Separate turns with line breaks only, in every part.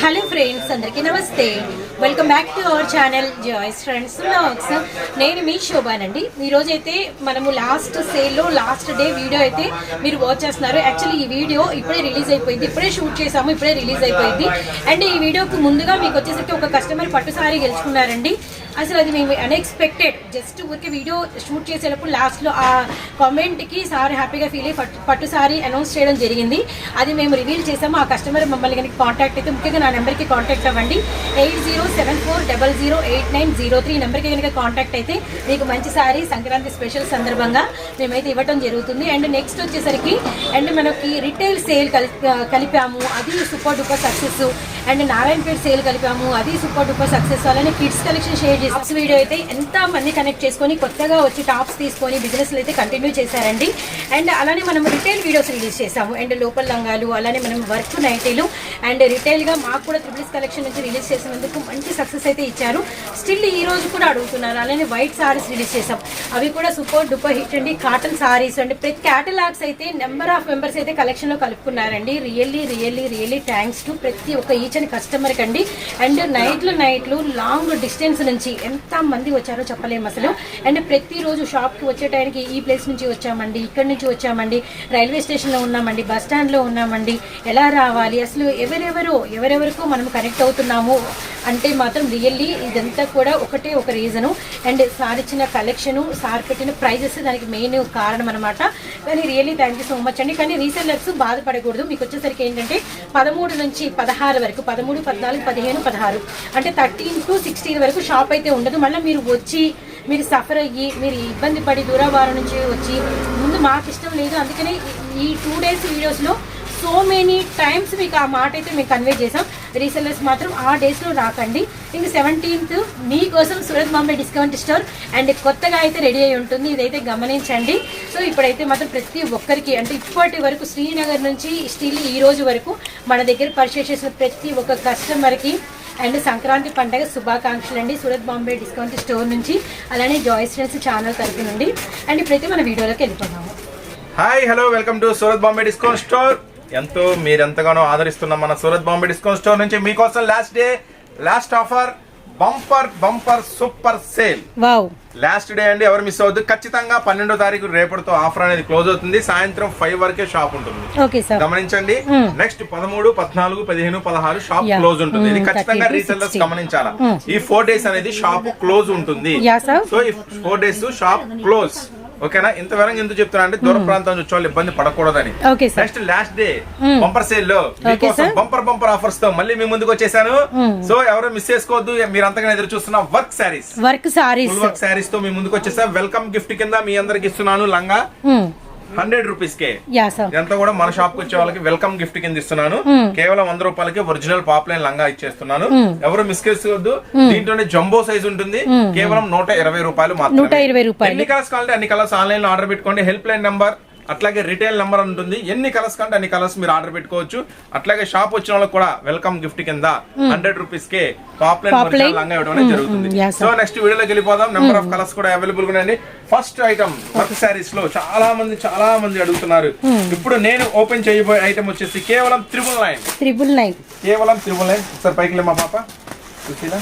Hello friends, అందరికీ నమస్తే. Welcome back to our channel Joys Friends Vlogs. నేను మీ శోభానండి. ఈరోజు అయితే మనము లాస్ట్ సేల్లో లాస్ట్ డే వీడియో అయితే మీరు వాచ్ చేస్తున్నారు. యాక్చువల్లీ ఈ వీడియో ఇప్పుడే రిలీజ్ అయిపోయింది, ఇప్పుడే షూట్ చేసాము, ఇప్పుడే రిలీజ్ అయిపోయింది. అండ్ ఈ వీడియోకి ముందుగా మీకు వచ్చేసరికి ఒక కస్టమర్ పట్టు సారీ గెలుచుకున్నారండి. అసలు అది మేము అన్ఎక్స్పెక్టెడ్, జస్ట్ ఊరికి వీడియో షూట్ చేసేటప్పుడు లాస్ట్లో ఆ కామెంట్కి సారీ హ్యాపీగా ఫీల్ అయ్యి పట్టు సారీ అనౌన్స్ చేయడం జరిగింది. అది మేము రివీల్ చేసాము. ఆ కస్టమర్ మమ్మల్ని కనుక కాంటాక్ట్ అయితే ముఖ్యంగా నా నెంబర్కి కాంటాక్ట్ అవ్వండి. 8074008903 నెంబర్కి కనుక కాంటాక్ట్ అయితే మీకు మంచి సారీ సంక్రాంతి స్పెషల్ సందర్భంగా మేమైతే ఇవ్వడం జరుగుతుంది. అండ్ నెక్స్ట్ వచ్చేసరికి అండ్ మనకి రిటైల్ సేల్ కలిపాము, అది super duper success. And Narayanpet sale కలిపాము, అది సూపర్ డూపర్ సక్సెస్. అలానే kids collection share tops video అయితే ఎంత మంది కనెక్ట్ చేసుకొని కొత్తగా వచ్చి టాప్స్ తీసుకొని బిజినెస్లు అయితే కంటిన్యూ చేశారండి. అండ్ అలానే మనం రిటైల్ వీడియోస్ రిలీజ్ చేసాము. అండ్ లోపల లంగాలు, అలానే మనం వర్క్ నైటీలు అండ్ రిటైల్గా మాకు కూడా త్రిబుల్స్ కలెక్షన్ నుంచి రిలీజ్ చేసినందుకు మంచి సక్సెస్ అయితే ఇచ్చారు. స్టిల్ ఈ రోజు కూడా అడుగుతున్నారు. అలానే వైట్ సారీస్ రిలీజ్ చేసాం, అవి కూడా సూపర్ డూపర్ హిట్ అండి. కాటన్ సారీస్ అండ్ ప్రతి క్యాటలాగ్స్ అయితే నెంబర్ ఆఫ్ మెంబర్స్ అయితే కలెక్షన్లో కలుపుకున్నారండి. రియల్లీ థ్యాంక్స్ టు ప్రతి ఒక్క ఈచ్ అండ్ కస్టమర్కి అండి. అండ్ నైట్లు లాంగ్ డిస్టెన్స్ నుంచి ఎంత మంది వచ్చారో చెప్పలేము అసలు. అండ్ ప్రతిరోజు షాప్కి వచ్చే టైంకి ఈ ప్లేస్ నుంచి వచ్చామండి, ఇక్కడి నుంచి వచ్చామండి, రైల్వే స్టేషన్లో ఉన్నామండి, బస్ స్టాండ్లో ఉన్నామండి, ఎలా రావాలి, అసలు ఎవరెవరికో మనం కనెక్ట్ అవుతున్నాము అంటే మాత్రం రియల్లీ ఇదంతా కూడా ఒకటే ఒక రీజను. అండ్ సార్ ఇచ్చిన కలెక్షను, సార్ పెట్టిన ప్రైజెస్ దానికి మెయిన్ కారణం అనమాట. కానీ really thank you so much అండి. కానీ రీసెల్లర్స్ బాధపడకూడదు. మీకు వచ్చేసరికి ఏంటంటే 13 నుంచి 16 వరకు, 13, 14, 15, 16 అంటే 13 to 16 వరకు షాప్ అయితే ఉండదు. మళ్ళీ మీరు వచ్చి మీరు సఫర్ అయ్యి మీరు ఇబ్బంది పడి దూరవారం నుంచి వచ్చి ముందు మాకు ఇష్టం లేదు. అందుకని ఈ 2 days వీడియోస్లో సో మెనీ టైమ్స్ మీకు ఆ మాట అయితే మేము కన్వే చేసాం. రీసెల్లర్స్ మాత్రం ఆ డేస్లో రాకండి. ఇంక 17th మీకోసం Surat Bombay discount store and కొత్తగా అయితే రెడీ అయి ఉంటుంది, ఇదైతే గమనించండి. సో ఇప్పుడైతే మాత్రం ప్రతి ఒక్కరికి అంటే ఇప్పటి వరకు శ్రీనగర్ నుంచి స్టిల్ ఈ రోజు వరకు మన దగ్గర పర్చేస్ చేసిన ప్రతి ఒక్క కస్టమర్కి అండ్ సంక్రాంతి పండుగ శుభాకాంక్షలు అండి సూరత్ బాంబే డిస్కౌంట్ స్టోర్ నుంచి, అలానే జాయ్స్ ఫ్రెండ్స్ ఛానల్ తరఫు నుండి. అండ్ ఇప్పుడైతే మన వీడియోలోకి వెళ్ళిపోతాము.
Hi hello, welcome to Surat Bombay discount store. మీరెంతగానో ఆదరిస్తున్న మన సూరత్ బాంబే డిస్కౌంట్ స్టోర్ నుంచి మీకోసం last offer bumper super sale. Last day అండి, ఎవరు మిస్ అవద్దు. ఖచ్చితంగా 12వ తారీఖు రేపటితో ఆఫర్ అనేది క్లోజ్ అవుతుంది. సాయంత్రం 5 వరకే షాప్ ఉంటుంది, గమనించండి. నెక్స్ట్ 13, 14, 15, 16 షాప్ క్లోజ్ ఉంటుంది. ఇది ఖచ్చితంగా రీసెల్లర్స్ గమనించాలా. ఈ 4 days అనేది షాప్ క్లోజ్ ఉంటుంది. సో ఈ 4 days షాప్ క్లోజ్, ఓకేనా? ఇంత వివరంగా ఎందుకు చెప్తున్నా అంటే దూర ప్రాంతం నుంచి వాళ్ళు ఇబ్బంది పడకూడదని. Next last day bumper sale లో మీకోసం బంపర్ ఆఫర్స్ తో మళ్ళీ మీ ముందుకు వచ్చేసాను. సో ఎవరు మిస్ చేసుకోవద్దు. మీరు అంతగా ఎదురు చూస్తున్న వర్క్ సారీస్ తో మీ ముందుకు వచ్చేసా. వెల్కమ్ గిఫ్ట్ కింద మీ అందరికి ఇస్తున్నాను లంగా 100 rupees కే. ఇదంతా కూడా మన షాప్ కు వచ్చే వాళ్ళకి వెల్కమ్ గిఫ్ట్ కింద ఇస్తున్నాను. కేవలం 100 రూపాయలకి ఒరిజినల్ పాప్లైన్ లంగా ఇచ్చేస్తున్నాను. ఎవరు మిస్ చేసుకోవద్దు. దీంట్లోనే జంబో సైజ్ ఉంటుంది, కేవలం 120 రూపాయలు మాత్రమే. ఎన్ని కలర్స్ కావాలంటే అన్ని కలర్స్ ఆన్లైన్ లో ఆర్డర్ పెట్టుకోండి. హెల్ప్ లైన్ నెంబర్ అట్లాగే రిటైల్ నెంబర్ ఉంటుంది. ఎన్ని కలర్స్ కంటే అన్ని కలర్స్ మీరు ఆర్డర్ పెట్టుకోవచ్చు. అట్లాగే షాప్ వచ్చిన వాళ్ళకి కూడా వెల్కమ్ గిఫ్ట్ కింద 100 rupees కే పాప్లైన్ లంగా ఇవ్వడం జరుగుతుంది. సో నెక్స్ట్ వీడియోలోకి వెళ్ళిపోదాం. నెంబర్ ఆఫ్ కలర్స్ కూడా అవైలబుల్ గా ఉన్నాయండి. ఫస్ట్ ఐటమ్ వర్క్ సారీస్ లో చాలా మంది అడుగుతున్నారు. ఇప్పుడు నేను ఓపెన్ చేయబోయే ఐటమ్ వచ్చేసి కేవలం 999. కేవలం 999. ఒకసారి పైకి మా పాప చూసినా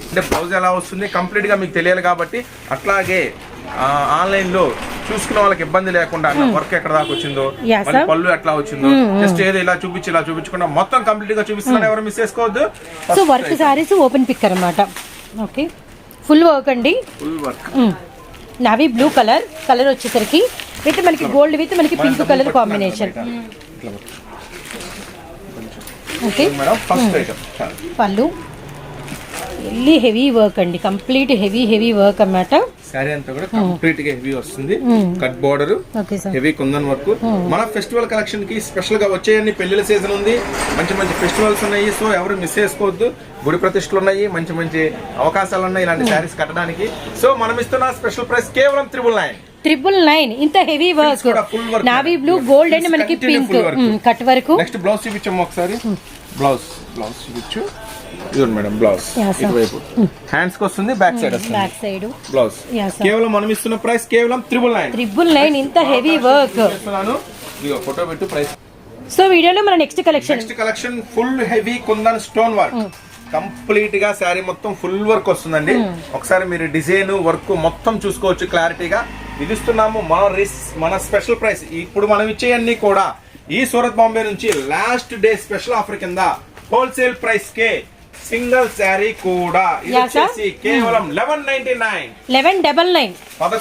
అంటే బ్లౌజ్ ఎలా వస్తుంది కంప్లీట్ గా మీకు తెలియాలి కాబట్టి అట్లాగే ఆన్లైన్ లో చూసుకున్న వాళ్ళకి ఇబ్బంది లేకుండా వర్క్ ఎక్కడ దాకా వచ్చిందో, పళ్ళు ఎట్లా వచ్చిందో, జస్ట్ ఏదో ఇలా చూపించకుండా మొత్తం కంప్లీట్ గా చూపిస్తున్నాను. ఎవరు మిస్ చేసుకోవద్దు.
So work sarees open pick అన్నమాట. ఓకే, ఫుల్ వర్క్ అండి. Full work navy blue colour వచ్చేసరికి విత్ మనకి గోల్డ్ విత్ మనకి పింక్ కలర్ కాంబినేషన్. ఓకే, పళ్ళు ఎల్లి హెవీ వర్క్ అండి, కంప్లీట్ హెవీ వర్క్ అన్నమాట.
సారీ అంతా కూడా కంప్లీట్ గా హెవీ వస్తుంది. Cut border, heavy kundan work. మన ఫెస్టివల్ కలెక్షన్ కి స్పెషల్ గా వచ్చేయండి. పెళ్లిల సీజన్ ఉంది, మంచి ఫెస్టివల్స్ ఉన్నాయి. సో ఎవరు మిస్ చేసుకోవద్దు. గుడి ప్రతిష్టలు ఉన్నాయి, మంచి అవకాశాలు ఉన్నాయి ఇలాంటి సారీస్ కట్టడానికి. సో మనం ఇస్తున్న స్పెషల్ ప్రైస్ కేవలం 999.
ఇంత heavy work, navy blue, gold and మనకి pink cut work.
Next blouse చూపించాము ఒకసారి. బ్లౌజ్ చూపించు. ఇదిగోండి మేడం బ్లౌజ్, ఇటువైపు హ్యాండ్స్ కి వస్తుంది, బ్యాక్ సైడ్ బ్లౌజ్. కేవలం మనం ఇస్తున్న ప్రైస్ కేవలం 999.
ఇంత హెవీ వర్క్.
ఫోటో పెట్టు ప్రైస్.
సో వీడియోలో మన next
collection full heavy kundan stone work, complete గా శారీ మొత్తం ఫుల్ వర్క్ వస్తుందండి. ఒకసారి మీరు డిజైన్ వర్క్ మొత్తం చూసుకోవచ్చు క్లారిటీగా. ఇది ఇస్తున్నాము మన స్పెషల్ ప్రైస్. ఇప్పుడు మనం ఇచ్చేయన్నీ కూడా ఈ సూరత్ బాంబే నుంచి లాస్ట్ డే స్పెషల్ ఆఫర్ కింద హోల్సేల్ ప్రైస్ కే సింగిల్ శారీ కూడా ఇది వచ్చేసి కేవలం 1199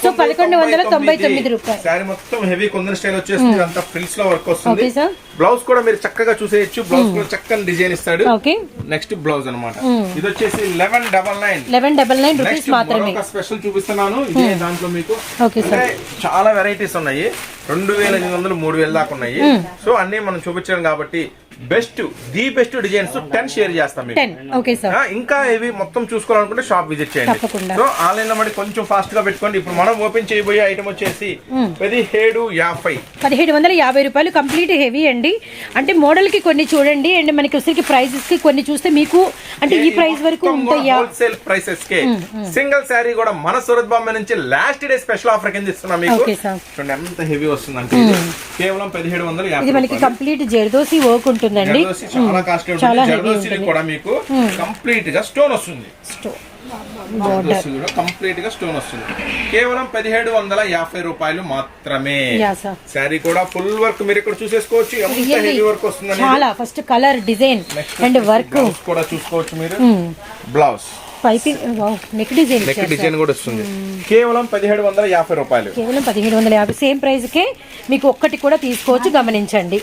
సో 1199 రూపాయలు.
శారీ మొత్తం హెవీ కుందన్ స్టైల్ వచ్చేసి అంతా ఫ్రిల్స్ లో వర్క్ వస్తుంది. బ్లౌజ్ కూడా మీరు చక్కగా చూసేయచ్చు. బ్లౌజ్ కూడా చక్కని డిజైన్ ఇస్తాడు. నెక్స్ట్ బ్లౌజ్ అన్నమాట. ఇది వచ్చేసి 1199
రూపీస్ మాత్రమే.
స్పెషల్ చూపిస్తున్నాను. ఇదే దాంట్లో మీకు చాలా వెరైటీస్ ఉన్నాయి. 2800 3000 దాకా ఉన్నాయి. సో అన్ని మనం చూపించాం కాబట్టి బెస్ట్ డిజైన్స్ 10 షేర్ చేస్తాం మీకు. ఇంకా ఇవి మొత్తం చూసుకోవాలనుకుంటే షాప్ విజిట్ చేయండి. సో ఆన్లైన్ లో మరి కొంచెం ఫాస్ట్ గా పెట్టుకోండి. ఇప్పుడు మనం ఓపెన్ చేయబోయే ఐటమ్ వచ్చేసి
1750 రూపాయలు. కంప్లీట్ హెవీ అండి. అంటే మోడల్ కి కొన్ని చూడండి అండ్ మనకి వచ్చేసరికి ప్రైసెస్ కి కొన్ని చూస్తే మీకు అంటే ఈ ప్రైస్ వరకు ఉంటాయా?
హోల్సేల్ ప్రైసెస్ కే సింగిల్ శారీ కూడా మన సూరత్ బాంబే నుంచి లాస్ట్ డే స్పెషల్ ఆఫర్ కింద ఇస్తున్నాం మీకు. చూడండి ఎంత హెవీ వస్తుందంటే కేవలం 1750.
ఇది మనకి కంప్లీట్ జర్దోసి వర్క్ ఉంటుందండి.
చాలా కాస్ట్ ఉంటుంది. కూడా మీకు కంప్లీట్ గా స్టోన్ వస్తుంది. కంప్లీట్ గా స్టోన్ వస్తుంది. కేవలం 1750 రూపాయలు మాత్రమే. శారీ కూడా ఫుల్ వర్క్ మీరు ఇక్కడ చూసేసుకోవచ్చు. ఎంత హెవీ వర్క్ వస్తుంది.
చాలా first colour design and work
కూడా చూసుకోవచ్చు మీరు. బ్లౌజ్
నెక్ డిజైన్
కూడా వస్తుంది. కేవలం 1750 రూపాయలు.
కేవలం 1750 సేమ్ ప్రైస్ కే మీకు ఒక్కటి కూడా తీసుకోవచ్చు. గమనించండి.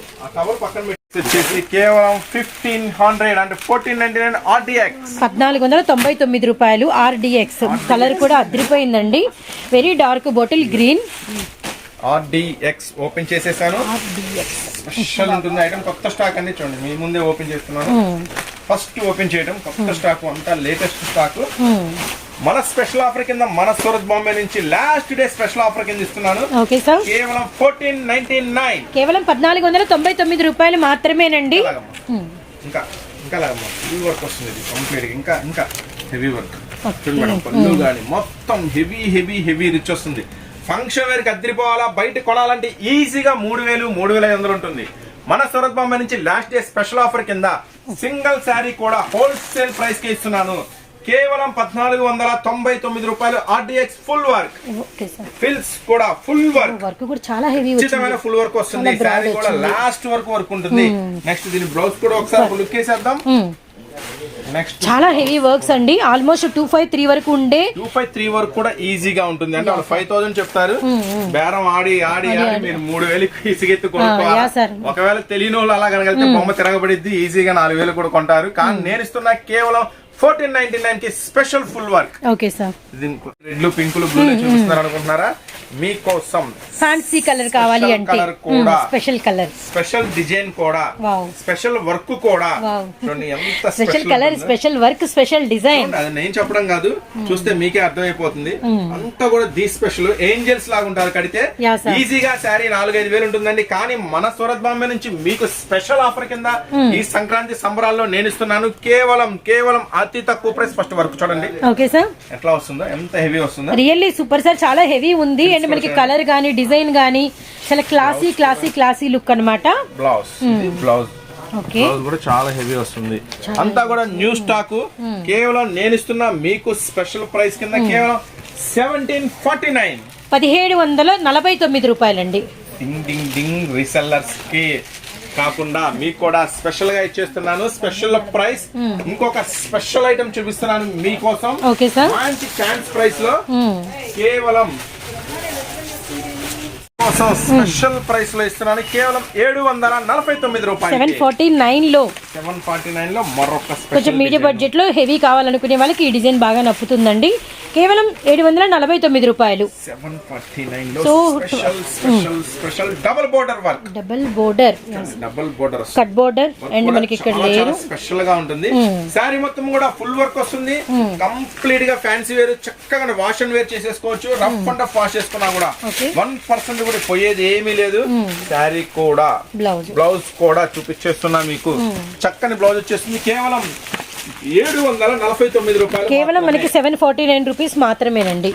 వచ్చేసి కేవలం 1500 అంటే 1499 RDX
1499 రూపాయలు. RDX కలర్ కూడా అదిరిపోయిందండి. Very dark bottle green.
RDX open చేసేసాను. స్పెషల్ ఉంటుంది ఐటమ్. కొత్త స్టాక్ అన్ని చూడండి మీ ముందే ఓపెన్ చేస్తున్నాను. ఫస్ట్ ఓపెన్ చేయడం కొత్త స్టాక్ అంతా లేటెస్ట్ స్టాక్. మన స్పెషల్ ఆఫర్ కింద మన సూరత్ బాంబే నుంచి లాస్ట్ డే స్పెషల్ ఆఫర్ కింద ఇస్తున్నాను. కేవలం 1499.
కేవలం 1499 రూపాయలు మాత్రమేనండి.
ఇంకా హెవీ వర్క్ వస్తుంది. కంప్లీట్ ఇంకా హెవీ వర్క్ చూడండి మేడం. పళ్ళు గాని మొత్తం హెవీ రిచ్ వస్తుంది. ఫంక్షన్ వేర్ కి అద్దరిపోవాలా, బయట కొనాలంటే ఈజీగా 3000-3500 ఉంటుంది. మన సూరత్ బాంబే నుంచి లాస్ట్ డే స్పెషల్ ఆఫర్ కింద సింగిల్ శారీ కూడా హోల్సేల్ ప్రైస్ కి ఇస్తున్నాను. కేవలం 1499 రూపాయలు. RDX full work. ఫిల్స్ కూడా ఫుల్ వర్క్
కూడా చాలా హెవీ
ఉచితమైన ఫుల్ వర్క్ వస్తుంది. శారీ కూడా లాస్ట్ వరకు వర్క్ ఉంటుంది. నెక్స్ట్ దీని బ్లౌజ్ కూడా ఒకసారి లుక్ వేసేద్దాం. నెక్స్ట్
చాలా హెవీ వర్క్స్ అండి. ఆల్మోస్ట్ 253 వరకు ఉండే
253 వరకు కూడా ఈజీగా ఉంటుంది. అంటే వాళ్ళు 5000 చెప్తారు. బేరం ఆడి మీరు 3000 ఇసుగెత్తి కొనుక్కోవాలి. ఒకవేళ తెలియని వాళ్ళు అలా కనగలిగితే బొమ్మ తిరగబడిద్ది. ఈజీగా 4000 కూడా కొంటారు. కానీ నేను ఇస్తున్నా కేవలం 1499 కి special full work.
Okay sir.
రెడ్లు పింకులు బ్లూ చూపిస్తున్నారు అనుకుంటున్నారా? మీకోసం
ఫ్యాన్సీ కలర్ కావాలి అంటే స్పెషల్ కలర్,
స్పెషల్ డిజైన్ కూడా, స్పెషల్ వర్క్ కూడా. ఎంత
special colour, special work, special design.
అది నేను చెప్పడం కాదు, చూస్తే మీకే అర్థమైపోతుంది. అంతా కూడా ది స్పెషల్ ఏంజల్స్ లాగా ఉంటారు కడితే. ఈజీగా శారీ 4-5 వేలు ఉంటుందండి. కానీ మన సూరత్ బాంబే నుంచి మీకు స్పెషల్ ఆఫర్ కింద ఈ సంక్రాంతి సంబరాల్లో నేను ఇస్తున్నాను కేవలం అతి తక్కువ ప్రైస్. ఫస్ట్ వర్క్ చూడండి.
ఓకే సార్,
ఎట్లా వస్తుందో, ఎంత హెవీ వస్తుందో.
రియల్లీ సూపర్ సార్, చాలా హెవీ ఉంది. అండ్ మనకి కలర్ గానీ డిజైన్ గానీ చాలా క్లాసీ లుక్ అన్నమాట.
బ్లౌజ్ కూడా చాలా హెవీ వస్తుంది. అంతా కూడా న్యూ స్టాక్. కేవలం నేను ఇస్తున్నా మీకు స్పెషల్ ప్రైస్ కింద కేవలం
1749 రూపాయలండి.
డింగ్ రీసెల్లర్స్ కి కాకుండా మీకు కూడా స్పెషల్ గా ఇచ్చేస్తున్నాను. Special price. ఇంకొక స్పెషల్ ఐటమ్ చూపిస్తున్నాను మీకోసం.
ఓకే సార్,
మంచి ఛాన్స్ ప్రైస్ లో కేవలం స్పెషల్ ప్రైస్ లో ఇస్తున్నాను. కేవలం 749 రూపాయలు. 749 లో మరొక
కొంచెం మీడియం బడ్జెట్ లో హెవీ కావాలనుకునే వాళ్ళకి ఈ డిజైన్ బాగా నప్పుతుందండి. కేవలం 749 రూపాయలు.
749 లో special double border work.
Double border cut border and మనకి ఇక్కడ లేయర్
స్పెషల్ గా ఉంటుంది. శారీ మొత్తం కూడా ఫుల్ వర్క్ వస్తుంది. కంప్లీట్ గా ఫ్యాన్సీ వేర్, చక్కగా వాష్ అండ్ వేర్ చేసేసుకోవచ్చు. రఫ్ అండ్ టఫ్ వాష్ చేసుకున్నా కూడా 1% కూడా పోయేది ఏమీ లేదు. శారీ కూడా బ్లౌజ్ కూడా చూపించేస్తున్నా మీకు. చక్కని బ్లౌజ్ వచ్చేస్తుంది. కేవలం 749 రూపాయలు.
కేవలం మనకి 749 రూపీస్ మాత్రమేనండి.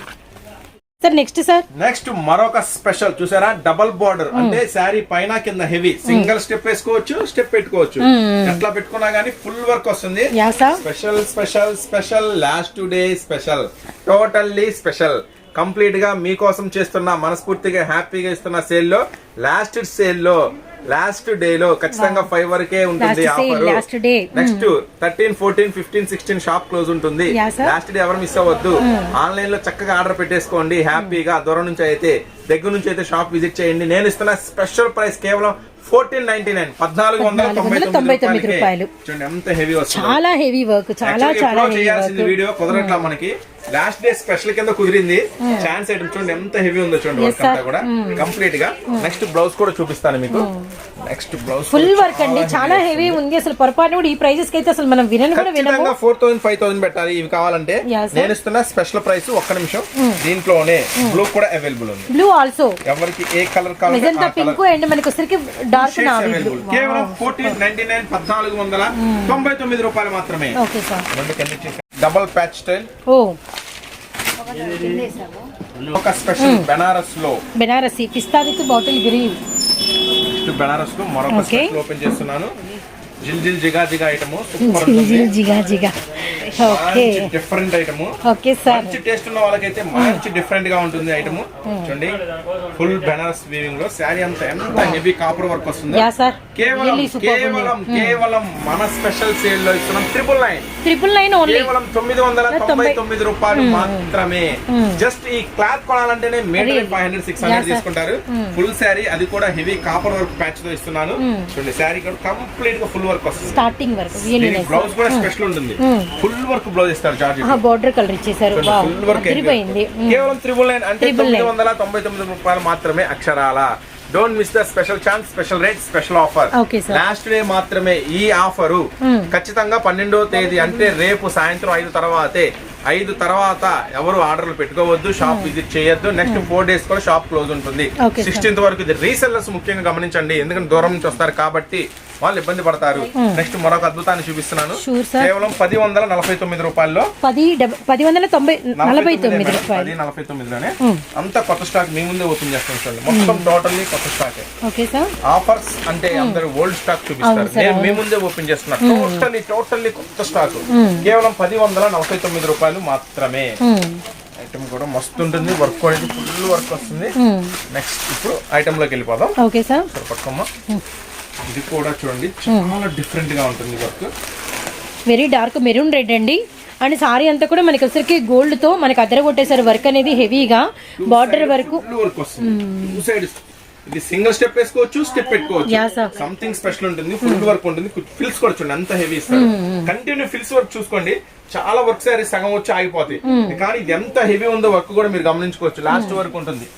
సార్ నెక్స్ట్ సార్
నెక్స్ట్ మరొక స్పెషల్ చూసారా, డబల్ బార్డర్ అంటే శారీ పైన కింద హెవీ, సింగిల్ స్టెప్ వేసుకోవచ్చు, స్టెప్ పెట్టుకోవచ్చు, ఎట్లా పెట్టుకున్నా గానీ ఫుల్ వర్క్ వస్తుంది. Special special special last day special, totally special, complete గా మీకోసం చేస్తున్న, మనస్ఫూర్తిగా హ్యాపీగా ఇస్తున్న సేల్ లో, లాస్ట్ డే లో ఖచ్చితంగా 5 వరకే ఉంటుంది ఆఫర్. నెక్స్ట్ 13, 14, 15, 16 షాప్ క్లోజ్ ఉంటుంది. లాస్ట్ డే ఎవరు మిస్ అవ్వద్దు. ఆన్లైన్ లో చక్కగా ఆర్డర్ పెట్టేసుకోండి హ్యాపీగా. దూరం నుంచి అయితే, దగ్గర నుంచి అయితే షాప్ విజిట్ చేయండి. నేను ఇస్తున్న స్పెషల్ ప్రైస్ కేవలం 1499, 1499 రూపాయలు. చూడండి ఎంత హెవీ వస్తుంది,
చాలా హెవీ వర్క్, చాలా
చేయాల్సింది వీడియో కుదరట్లా మనకి. లాస్ట్ డే స్పెషల్ కింద కుదిరింది. ఛాన్స్ ఐటమ్ చూడండి ఎంత హెవీ ఉందో చూడండి, వర్క్ అంతా కూడా కంప్లీట్ గా. నెక్స్ట్ బ్లౌజ్ కూడా చూపిస్తాను మీకు. నెక్స్ట్ బ్లౌజ్
ఫుల్ వర్క్ అండి, చాలా హెవీ ఉంది. అసలు పొరపాటు కూడా ఈ ప్రైజెస్ కి అయితే అసలు మనం వినను కూడా వినము.
4000, 5000 పెట్టాలి ఇవి కావాలంటే. నేను ఇస్తున్న స్పెషల్ ప్రైస్ ఒక్క నిమిషం, దీంట్లోనే బ్లూ కూడా అవైలబుల్ ఉంది.
బ్లూ ఆల్సో
ఎవరికి ఏ కలర్ కావాలంటే
పింక్ అండ్ మనకి వచ్చరికి డార్క్
అవైలబుల్. కేవలం 1499, 1499 రూపాయలు మాత్రమే.
Okay sir.
Double patch style, ఒక స్పెషల్ బెనారసి
పిస్తా విత్ బాటిల్ గ్రీన్.
బెనారస్ లో మరొక స్పెషల్ ఓపెన్ చేస్తున్నాను. జిల్ జిల్ జిగా జిగా ఐటమ్, సూపర్ ఉంటుంది.
Okay,
different item.
Okay sir.
మంచి టేస్ట్ ఉన్న వాళ్ళకైతే మంచి డిఫరెంట్ గా ఉంటుంది ఐటమ్. చూడండి ఫుల్ బెనారస్ వీవింగ్ లో శారీ అంతా ఎంత హెవీ కాపర్ వర్క్ వస్తుంది. కేవలం మన స్పెషల్ సేల్ లో ఇస్తున్నాం 999, కేవలం 999 రూపాయలు మాత్రమే. జస్ట్ ఈ క్లాత్ కొనాలంటేనే మీటర్ 500, 600 తీసుకుంటారు. ఫుల్ శారీ, అది కూడా హెవీ కాపర్ వర్క్ ప్యాచ్ తో ఇస్తున్నాను. చూడండి శారీ కూడా కంప్లీట్ గా ఫుల్ వర్క్ వస్తుంది.
స్టార్టింగ్ వర్క్,
బ్లౌజ్ కూడా స్పెషల్ ఉంటుంది. ఫుల్ వర్క్ బ్లౌజ్ ఇస్తారు. చార్జ్
బోర్డర్ కలర్ ఇచ్చేసారు.
ఫుల్ వర్క్ కేవలం 999 అంటే 999 రూపాయలు మాత్రమే అక్షరాల. Don't miss the special chance, special rate, special offer. Last day మాత్రమే ఈ ఆఫరు. ఖచ్చితంగా 12వ తేదీ అంటే రేపు సాయంత్రం 5 తర్వాత ఎవరు ఆర్డర్లు పెట్టుకోవద్దు, షాప్ విజిట్ చేయొద్దు. నెక్స్ట్ 4 days కూడా షాప్ క్లోజ్ ఉంటుంది. 16th వరకు. ఇది రీసెల్లర్స్ ముఖ్యంగా గమనించండి, ఎందుకంటే దూరం నుంచి వస్తారు కాబట్టి వాళ్ళు ఇబ్బంది పడతారు. నెక్స్ట్ మరొక అద్భుతాన్ని చూపిస్తున్నాను. కేవలం 1049 రూపాయల్లో, 1049 లోనే అంత కొత్త స్టాక్ మీ ముందే ఓపెన్ చేస్తాను. చూడండి మొత్తం టోటల్లీ కొత్త స్టాక్. ఆఫర్స్ అంటే అందరూ ఓల్డ్ స్టాక్ చూపిస్తారు, నేను మీ ముందే ఓపెన్ చేస్తున్నాను. టోటల్లీ కొత్త స్టాక్. కేవలం 1049 రూపాయలు మాత్రమే. ఐటమ్ కూడా మస్తు ఉంటుంది, వర్క్ అనేది ఫుల్ వర్క్ వస్తుంది. నెక్స్ట్ ఇప్పుడు ఐటమ్ లోకి వెళ్ళిపోదాం.
ఓకే సార్,
పట్టుకోమ్మా. ఇది కూడా చూడండి చాలా డిఫరెంట్ గా ఉంటుంది work.
Very dark maroon red అండి. అండ్ సారీ అంతా కూడా మనకి వచ్చరికి గోల్డ్ తో మనకి అదరగొట్టేసారు. వర్క్ అనేది హెవీగా బార్డర్ వరకు
వర్క్ వస్తుంది. ఇది సింగిల్ స్టెప్ వేసుకోవచ్చు, స్టెప్ పెట్టుకోవచ్చు. సంథింగ్ స్పెషల్ ఉంటుంది. ఫుల్ వర్క్ ఉంటుంది. ఫిల్స్ కూడా చూడండి అంత హెవీ ఇస్తారు. కంటిన్యూ ఫిల్స్ వర్క్ చూసుకోండి. చాలా వర్క్ సారీ సగం వచ్చి ఆగిపోతాయి, కానీ ఇది ఎంత హెవీ ఉందో వర్క్ కూడా మీరు గమనించుకోవచ్చు. లాస్ట్ వరకు ఉంటుంది.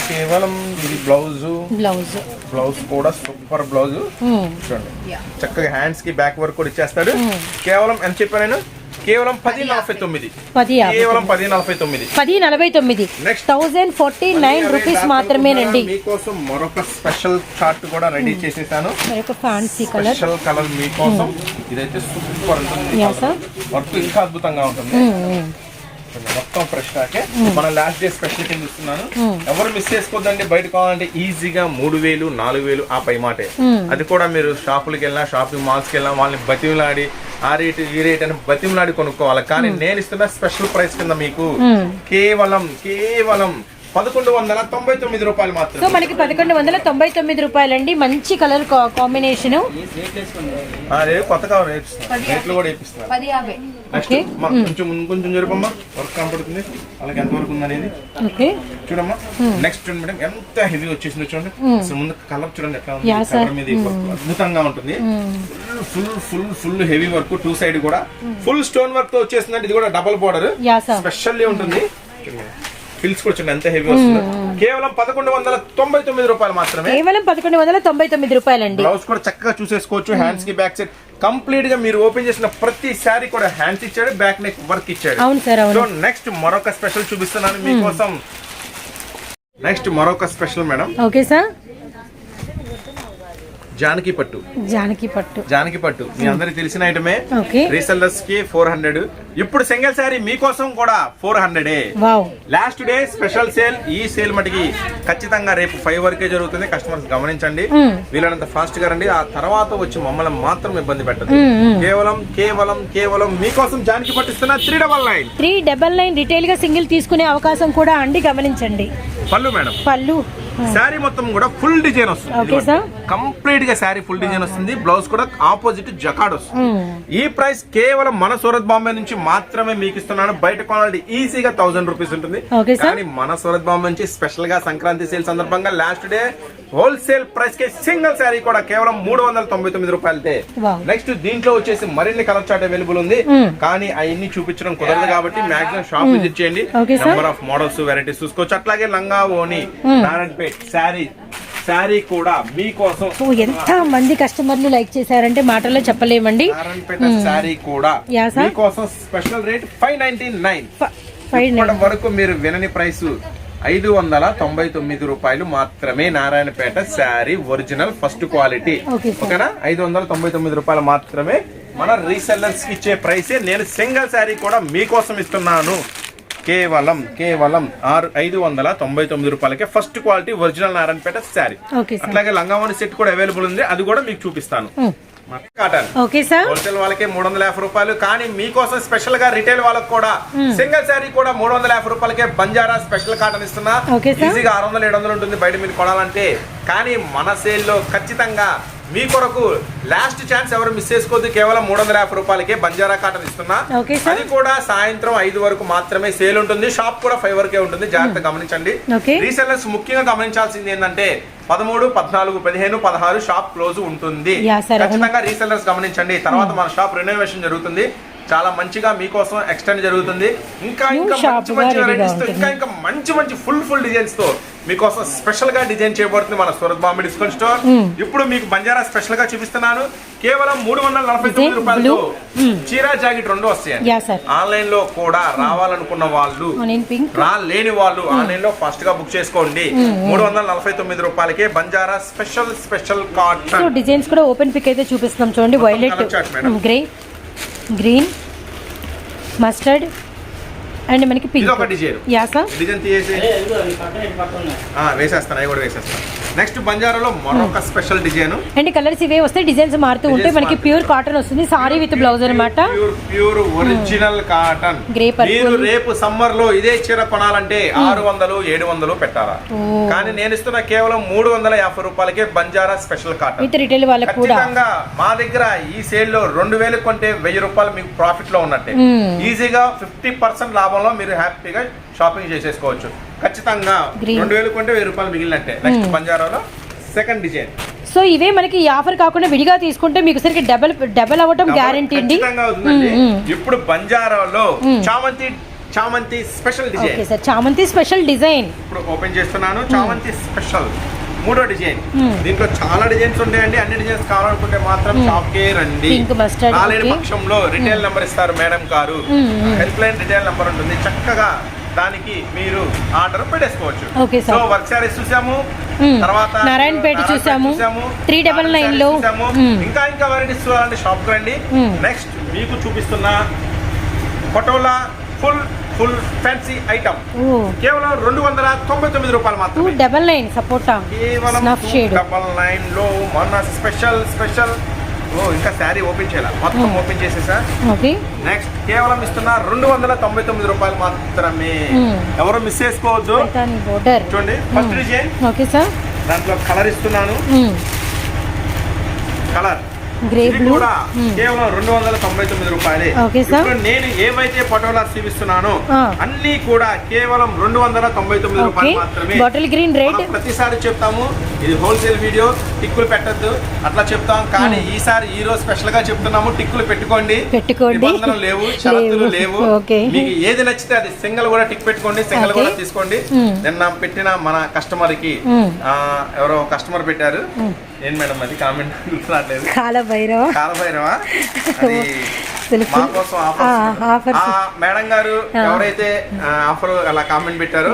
కేవలం ఇది బ్లౌజ్ కూడా సూపర్ బ్లౌజ్. చూడండి చక్కగా హ్యాండ్స్ కి బ్యాక్ వర్క్ కూడా ఇచ్చేస్తాడు. కేవలం ఎంత చెప్పాను నేను, కేవలం 1049. కేవలం 1049.
నెక్స్ట్ 1049 రూపీస్ మాత్రమేనండి.
మీకోసం మరొక స్పెషల్ చార్ట్ కూడా రెడీ చేసేసాను.
ఫ్యాన్సీ కలర్,
స్పెషల్ కలర్ మీకోసం. ఇదైతే సూపర్ ఉంటుంది. వర్క్ ఇంకా అద్భుతంగా ఉంటుంది. మొత్తం ఫ్రెష్ స్టాకే. మన లాస్ట్ డే స్పెషల్ కింద ఇస్తున్నాను. ఎవరు మిస్ చేసుకోవద్దండి. బయట కావాలంటే ఈజీగా 3000, 4000 ఆ పై మాటే. అది కూడా మీరు షాపులకి వెళ్ళినా, షాపింగ్ మాల్స్కి వెళ్ళినా వాళ్ళని బతిమలాడి ఆ రేటు ఈ రేట్ అని బతిమలాడి కొనుక్కోవాలి. కానీ నేను ఇస్తున్న స్పెషల్ ప్రైస్ కింద మీకు కేవలం 1199 రూపాయలు మాత్రం.
సో మనకి 1199 రూపాయలండి. మంచి కలర్ కాంబినేషన్.
కొత్త కవర్ రేట్లు కూడా వేపిస్తున్నారు. కొంచెం జరుపమ్మా, వర్క్ కనపడుతుంది వాళ్ళకి ఎంత వరకు ఉందనేది చూడమ్మా. నెక్స్ట్ చూడండి మేడం ఎంత హెవీ వచ్చేసింది చూడండి. అసలు ముందు కలర్ చూడండి ఎట్లా ఉంది. కలర్ మీద అద్భుతంగా ఉంటుంది. Full heavy work. 2 సైడ్ కూడా ఫుల్ స్టోన్ వర్క్ తో వచ్చేసిందంటే ఇది కూడా డబుల్ బోర్డర్ స్పెషల్లీ ఉంటుంది. ఫిల్స్ కూడా చూడండి ఎంత హెవీ వస్తుంది. కేవలం 1199 రూపాయలు మాత్రమే.
కేవలం 1199 రూపాయలండి.
బ్లౌజ్ కూడా చక్కగా చూసేసుకోవచ్చు. హ్యాండ్స్ కి బ్యాక్ సైడ్ కంప్లీట్ గా మీరు ఓపెన్ చేసిన ప్రతి శారీ కూడా హ్యాండ్స్ ఇచ్చాడు, బ్యాక్ నెక్ వర్క్ ఇచ్చాడు. సో నెక్స్ట్ మరొక స్పెషల్ చూపిస్తున్నాను మీకోసం. నెక్స్ట్ మరొక special madam.
Okay sir.
Janaki పట్టు జానకి పట్టు మీ అందరికి తెలిసిన ఐటమే. రీసెల్లర్స్ కి 400. ఇప్పుడు సింగిల్ శారీ మీకోసం కూడా 400. Last day special sale. ఈ సేల్ మటుకి ఖచ్చితంగా రేపు 5 వరకే జరుగుతుంది. కస్టమర్స్ గమనించండి, వీళ్ళంత ఫాస్ట్ గా రండి. ఆ తర్వాత వచ్చి మమ్మల్ని మాత్రం ఇబ్బంది పెట్టదు. కేవలం కేవలం కేవలం మీకోసం జానకి పట్టిస్తున్న 399
రిటైల్ గా సింగిల్ తీసుకునే అవకాశం కూడా అండి, గమనించండి.
పళ్ళు మేడం, పళ్ళు శారీ మొత్తం కూడా ఫుల్ డిజైన్ వస్తుంది. కంప్లీట్ గా శారీ ఫుల్ డిజైన్ వస్తుంది. బ్లౌజ్ కూడా ఆపోజిట్ జకాడ్ వస్తుంది. ఈ ప్రైస్ కేవలం మన సూరత్ బాంబే నుంచి మాత్రమే మీకు ఇస్తున్నాను. బయట క్వాలిటీ ఈజీగా 1000 రూపీస్ ఉంటుంది. కానీ మన సూరత్ బాంబే నుంచి స్పెషల్ గా సంక్రాంతి సేల్ సందర్భంగా లాస్ట్ డే హోల్సేల్ ప్రైస్ కి సింగిల్ శారీ కూడా కేవలం 399 రూపాయలతే. నెక్స్ట్ దీంట్లో వచ్చేసి మరిన్ని కలర్ చార్ట్ అవైలబుల్ ఉంది. కానీ అవన్నీ చూపించడం కుదరదు కాబట్టి మాక్సిమం షాప్ విజిట్ చేయండి. నెంబర్ ఆఫ్ మోడల్స్ వెరైటీస్ చూసుకోవచ్చు. అట్లాగే లంగా ఓని నారాయణపేట్ శారీ కూడా మీకోసం.
ఎంత మంది కస్టమర్లు లైక్ చేశారంటే మాటల్లో చెప్పలేమండి.
నారాయణపేట శారీ కూడా మీకోసం స్పెషల్ రేట్ 599. వరకు మీరు వినని ప్రైస్ 599 రూపాయలు మాత్రమే. Narayanpet sari original first quality. ఓకేనా? 599 రూపాయలు మాత్రమే మన రీసెల్లర్స్ ఇచ్చే ప్రైసే. నేను సింగిల్ శారీ కూడా మీకోసం ఇస్తున్నాను. కేవలం 599 రూపాయలకే first quality original Narayanpet sari. అట్లాగే లంగావోని సెట్ కూడా అవైలబుల్ ఉంది, అది కూడా మీకు చూపిస్తాను. కాటన్ హోల్సేల్ వాళ్ళకి 350 రూపాయలు. కానీ మీకోసం స్పెషల్ గా రిటైల్ వాళ్ళకి కూడా సింగిల్ శారీ కూడా 350 రూపాయలకే బంజారా స్పెషల్ కాటన్ ఇస్తున్నా. ఈజీగా 600-700 ఉంటుంది బయట మీరు కొనాలంటే. కానీ మన సేల్ లో ఖచ్చితంగా మీ కొరకు లాస్ట్ ఛాన్స్ ఎవరు మిస్ చేసుకోవద్దు. కేవలం 350 రూపాయలకే బంజారా కాటన్ ఇస్తున్నా. అది కూడా సాయంత్రం 5 వరకు మాత్రమే సేల్ ఉంటుంది. షాప్ కూడా 5 వరకే ఉంటుంది. జాగ్రత్త గమనించండి. రీసెల్లర్స్ ముఖ్యంగా గమనించాల్సింది ఏంటంటే 13, 14, 15, 16 షాప్ క్లోజ్ ఉంటుంది. ఖచ్చితంగా రీసెల్లర్స్ గమనించండి. తర్వాత మన షాప్ రెనోవేషన్ జరుగుతుంది. చాలా మంచిగా మీకోసం ఎక్స్టెండ్ జరుగుతుంది. ఇంకా మంచి వెరైటీస్ తో ఇంకా మంచి ఫుల్ డిజైన్స్ తో మీకోసం స్పెషల్ గా డిజైన్ చేయబడుతుంది మన సూరత్ బాంబే డిస్కౌంట్ స్టోర్. ఇప్పుడు మీకు బంజారా స్పెషల్ గా చూపిస్తున్నాను. కేవలం 349 రూపాయలతో చీరా జాకెట్ 2 వస్తాయి. ఆన్లైన్ లో కూడా రావాలనుకున్న వాళ్ళు, రాలేని వాళ్ళు ఆన్లైన్ లో ఫాస్ట్ గా బుక్ చేసుకోండి. 349 రూపాయలకే బంజారా స్పెషల్ కాటన్.
డిజైన్స్ కూడా ఓపెన్ పిక్ అయితే చూపిస్తున్నాం చూడండి. వైలెట్, గ్రీన్, మస్టర్డ్ అండ్ మనకి పింక్.
ఒక డిజైన్ తీసేసి వేసేస్తాను. అవి కూడా వేసేస్తాను. నెక్స్ట్ బంజారాలో మరొక స్పెషల్ డిజైన్
అండ్ కలర్స్ ఇవే వస్తాయి. డిజైన్స్ మారుతూ ఉంటాయి. మనకి ప్యూర్ కాటన్ వస్తుంది. సారీ విత్ బ్లౌజ్ అన్నమాట.
Pure original cotton. మీరు రేపు సమ్మర్ లో ఇదే చీర కొనాలంటే 600-700 పెట్టాలా. కానీ నేను ఇస్తున్న కేవలం 350 రూపాయలకే Banjara special cotton
with retail వాళ్ళకి కూడా.
మా దగ్గర ఈ సేల్ లో 2000 కొంటే 1000 రూపాయలు మీకు ప్రాఫిట్ లో ఉన్నట్టే. ఈజీగా 50% లాభంలో మీరు హ్యాపీగా షాపింగ్ చేసేసుకోవచ్చు. ఖచ్చితంగా 2000 కొంటే 1000 రూపాయలు మిగిలినట్టే. నెక్స్ట్ బంజారాలో సెకండ్ డిజైన్.
సో ఇవే మనకి ఈ ఆఫర్ కాకుండా విడిగా తీసుకుంటే మీకు సరికి డబల్ అవ్వటం గ్యారంటీ అండి.
ఇప్పుడు బంజారాలో చామంతి స్పెషల్ డిజైన్.
చామంతి స్పెషల్ డిజైన్
ఇప్పుడు ఓపెన్ చేస్తున్నాను. చామంతి స్పెషల్ 3వ డిజైన్. దీంట్లో చాలా డిజైన్స్ ఉంటాయండి. అన్ని డిజైన్స్ కావాలనుకుంటే మాత్రం షాప్ కే రండి. రాలేని పక్షంలో రిటైల్ నెంబర్ ఇస్తారు మేడం గారు. హెల్ప్ లైన్ రిటైల్ నెంబర్ ఉంటుంది. చక్కగా దానికి మీరు ఆర్డర్ పెట్టేసుకోవచ్చు. సో వర్క్ సారీస్ చూసాము, తర్వాత
నారాయణపేట చూసాము, 399 లో
ఇంకా వెరైటీస్ చూడాలంటే షాప్ కి రండి. నెక్స్ట్ మీకు చూపిస్తున్న పటోలా ఫుల్ ఫ్యాన్సీ ఐటమ్ కేవలం 299 రూపాయలు మాత్రమే.
299 సపోటా
కేవలం 299 లో మన స్పెషల్. ఇంకా శారీ ఓపెన్ చేయాలి, మొత్తం ఓపెన్ చేసేసా. నెక్స్ట్ కేవలం ఇస్తున్నా 299 రూపాయలు మాత్రమే. ఎవరు మిస్ చేసుకోవద్దు. చూడండి ఫస్ట్ డిజైన్. దాంట్లో కలర్ ఇస్తున్నాను. కలర్
గ్రే బ్లూ
కేవలం 299 రూపాయలే. ఇప్పుడు నేను ఏవైతే పటోలాస్ చూపిస్తున్నానో అన్ని కూడా కేవలం 299 రూపాయలు మాత్రమే.
Bottle green red.
ప్రతిసారి చెప్తాము ఇది హోల్సేల్ వీడియో, టిక్కులు పెట్టద్దు అట్లా చెప్తాం. కానీ ఈసారి ఈ రోజు స్పెషల్ గా చెప్తున్నాము, టిక్కులు పెట్టుకోండి. నిబంధనలు లేవు, షరతులు లేవు. మీకు ఏది నచ్చితే అది సింగిల్ కూడా టిక్ పెట్టుకోండి, సింగిల్ కూడా తీసుకోండి. నిన్న పెట్టిన మన కస్టమర్ కి ఎవరో కస్టమర్ పెట్టారు. ఏం మేడం అది కామెంట్ గుర్తురాట్లేదు. కాలభైరవా మా కోసం ఆఫర్. మేడం గారు ఎవరైతే ఆఫర్ అలా కామెంట్ పెట్టారో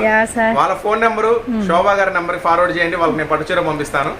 వాళ్ళ ఫోన్ నెంబరు శోభా గారి నెంబర్ ఫార్వర్డ్ చేయండి. వాళ్ళకి నేను పట్టుచీర పంపిస్తాను.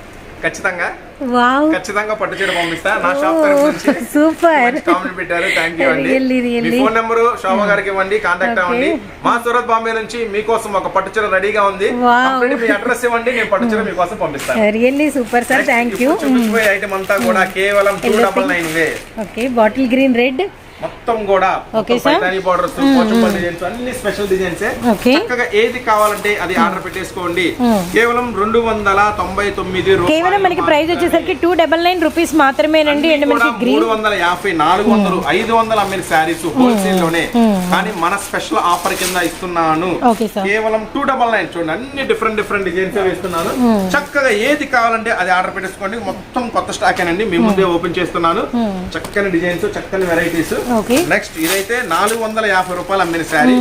ఖచ్చితంగా
వావ్
ఖచ్చితంగా పట్టు చీర పంపిస్తా నా షాప్ తరఫు నుంచి.
సూపర్
కామెంట్ పెట్టారు, థ్యాంక్ యూ అండి.
Really,
మీ
really.
ఫోన్ నెంబర్ శోభ గారికి ఇవ్వండి, కాంటాక్ట్
Okay.
అవ్వండి. మా సూరత్ బాంబే నుంచి మీకోసం ఒక పట్టు చీర రెడీగా ఉంది.
Wow.
కంప్లీట్ మీ అడ్రస్ ఇవ్వండి, నేను పట్టు చీర మీకోసం పంపిస్తాను.
Really super sir, thank you.
చూపించబోయే ఐటమ్ అంతా కూడా కేవలం 299 వే.
Okay, bottle green red.
మొత్తం కూడా
Okay, sir.
Borders, Pochampally designs, అన్ని స్పెషల్ డిజైన్స్.
Okay.
చక్కగా ఏది కావాలంటే అది ఆర్డర్ పెట్టేసుకోండి. కేవలం 299
కేవలం మనకి ప్రైస్ వచ్చేసరికి 299 రూపీస్ మాత్రమేనండి. అండ్ మనకి గ్రీన్
350, 400, 500 అమ్మిన శారీస్ హోల్సేల్ లోనే, కానీ మన స్పెషల్ ఆఫర్ కింద ఇస్తున్నాను.
ఓకే సార్,
కేవలం 299. చూడండి, అన్ని డిఫరెంట్ డిజైన్స్ వేస్తున్నాను. చక్కగా ఏది కావాలంటే అది ఆర్డర్ పెట్టేసుకోండి. మొత్తం కొత్త స్టాక్ ఏనండి, మీ ముందే ఓపెన్ చేస్తున్నాను. చక్కని డిజైన్స్, చక్కని వెరైటీస్.
ఓకే,
నెక్స్ట్ ఇదైతే 450 రూపాయలు అమ్మిన శారీ,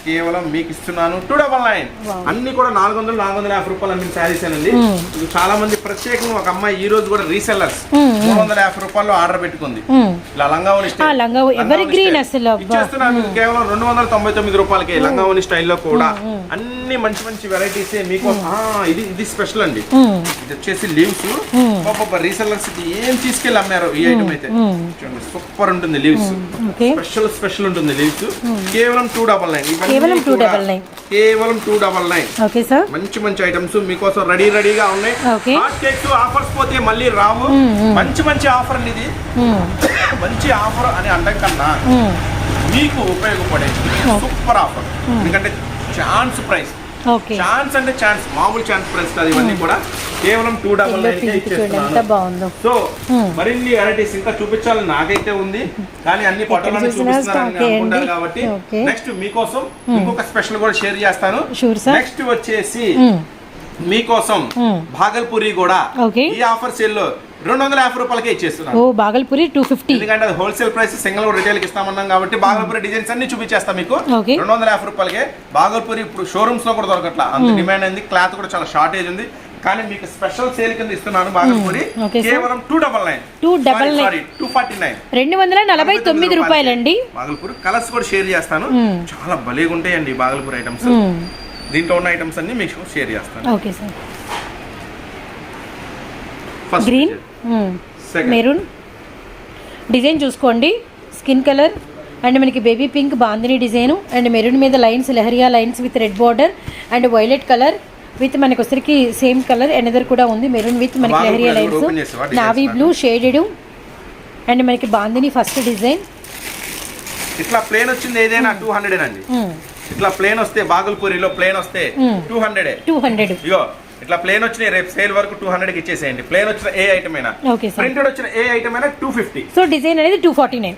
కేవలం మీకు ఇస్తున్నాను 299. అన్ని కూడా 450 రూపాయలు అమ్మిన శారీస్ అండి. ఇది చాలా మంది ప్రత్యేకంగా ఒక అమ్మాయి ఈ రోజు కూడా రీసెల్లర్స్ 350 రూపాయలు ఆర్డర్ పెట్టుకుంది. ఇలా లంగావని
ఎవరి గ్రీన్ అసలు
ఇచ్చేస్తున్నాను కేవలం 299 రూపాయలకి. లంగావని స్టైల్లో కూడా అన్ని మంచి మంచి వెరైటీస్ మీకోసం. ఇది స్పెషల్ అండి. ఇది వచ్చేసి లీవ్స్. రీసెల్లర్స్ ఏం తీసుకెళ్ళి అమ్మారు ఈ ఐటమ్ అయితే. చూడండి, సూపర్ ఉంటుంది లీవ్స్. స్పెషల్ ఉంటుంది లీవ్స్. కేవలం 299.
కేవలం 299.
కేవలం 299.
ఓకే సార్,
మంచి మంచి ఐటమ్స్ మీకోసం రెడీగా ఉన్నాయి.
ఓకే,
హాట్ కేక్స్ ఆఫర్స్ పోతే మళ్ళీ రావు. మంచి ఆఫర్ అండి ఇది. మంచి ఆఫర్ అని అనడం కన్నా మీకు ఉపయోగపడే సూపర్ ఆఫర్. ఎందుకంటే ఛాన్స్ ప్రైస్,
ఓకే,
ఛాన్స్ అంటే ఛాన్స్, మామూలు ఛాన్స్ ప్రైస్ కాదు. ఇవన్నీ కూడా కేవలం 299
ఎంత బాగుందో.
సో మరిన్ని వెరైటీస్ ఇంకా చూపించాలని నాకైతే ఉంది, కానీ అన్ని పట్టులను చూపిస్తున్నారని అనుకుంటారు కాబట్టి నెక్స్ట్ మీకోసం ఇంకొక స్పెషల్ కూడా షేర్ చేస్తాను. నెక్స్ట్ వచ్చేసి మీకోసం భాగల్పూరి కూడా ఈ ఆఫర్ సేల్ లో 250 రూపాయలకే ఇచ్చేస్తున్నాను.
భాగల్పూరి 250.
ఎందుకంటే అది హోల్సేల్ ప్రైస్, సింగిల్ రిటైల్ కి ఇస్తామన్నాం కాబట్టి భాగల్పూరి డిజైన్స్ అన్ని చూపించేస్తాం మీకు 250 రూపాయలకే. భాగల్పూరి ఇప్పుడు షోరూమ్స్ లో కూడా దొరకట్లా, అంత డిమాండ్ అయింది. క్లాత్ కూడా చాలా షార్టేజ్ ఉంది, కానీ మీకు స్పెషల్ సేల్ కింద ఇస్తున్నాను భాగల్పూరి. కేవలం 249.
249 రూపాయలండి.
భాగల్పూరి కలర్స్ కూడా షేర్ చేస్తాను, చాలా భలేగా ఉంటాయండి భాగల్పూరి ఐటమ్స్. దీంట్లో ఉన్న ఐటమ్స్ అన్ని మీకు షేర్ చేస్తాను.
Okay sir, green, maroon design చూసుకోండి, స్కిన్ కలర్. అండ్ మనకి baby pink bandhani design, and maroon మీద lines, leheriya lines with red border, and violet colour with మనకి వచ్చరికి సేమ్ కలర్ ఎనదర్ కూడా ఉంది. మెరూన్ విత్ మనకి lehariya lines, navy blue shaded, and మనకి bandhani first design.
ఇట్లా ప్లేన్ వచ్చింది ఏదైనా 200 అండి. ఇట్లా ప్లేన్ వస్తే భాగల్పూరిలో ప్లేన్ వస్తే 200. ఇగో ఇట్లా ప్లేన్ వచ్చిన రేపు సేల్ వరకు 200 కి ఇచ్చేసేయండి. ప్లేన్ వచ్చిన ఏ ఐటమ్ అయినా, ప్రింటెడ్ వచ్చిన ఏ ఐటమ్ అయినా 250.
సో డిజైన్ అనేది 249.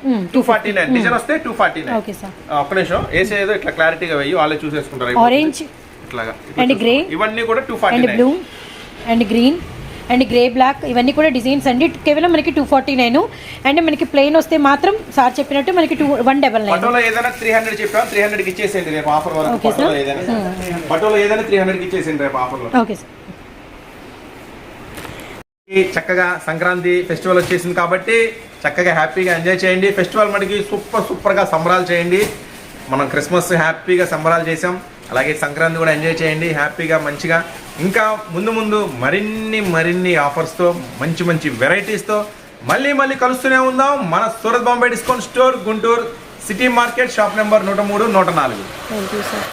డిజైన్ వస్తే 249.
ఓకే సార్,
ఒక్క నిమిషం వేసేదో ఇట్లా క్లారిటీగా వెయ్యి, వాళ్ళే చూసేసుకుంటారు.
ఆరెంజ్
ఇట్లాగా
అండ్ గ్రే,
ఇవన్నీ కూడా 249.
And blue and green and grey black, ఇవన్నీ కూడా డిజైన్స్ అండి. కేవలం మనకి 249. అండ్ మనకి ప్లెయిన్ వస్తే మాత్రం సార్ చెప్పినట్టు మనకి 199.
పటోలో ఏదైనా 300 చెప్పాం, 300 కి ఇచ్చేసేయండి రేపు ఆఫర్ వరకు. పటోలో ఏదైనా 300 కి ఇచ్చేసేయండి రేపు ఆఫర్ లో.
ఓకే సార్,
చక్కగా సంక్రాంతి ఫెస్టివల్ వచ్చేసింది కాబట్టి చక్కగా హ్యాపీగా ఎంజాయ్ చేయండి. ఫెస్టివల్ మనకి సూపర్గా సంబరాలు చేయండి. మనం క్రిస్మస్ హ్యాపీగా సంబరాలు చేసాం, అలాగే సంక్రాంతి కూడా ఎంజాయ్ చేయండి హ్యాపీగా మంచిగా. ఇంకా ముందు మరిన్ని ఆఫర్స్తో మంచి వెరైటీస్తో మళ్ళీ కలుస్తూనే ఉందాం. మన Surat Bombay discount store, Guntur city market, shop number 103, 104.
Thank you sir.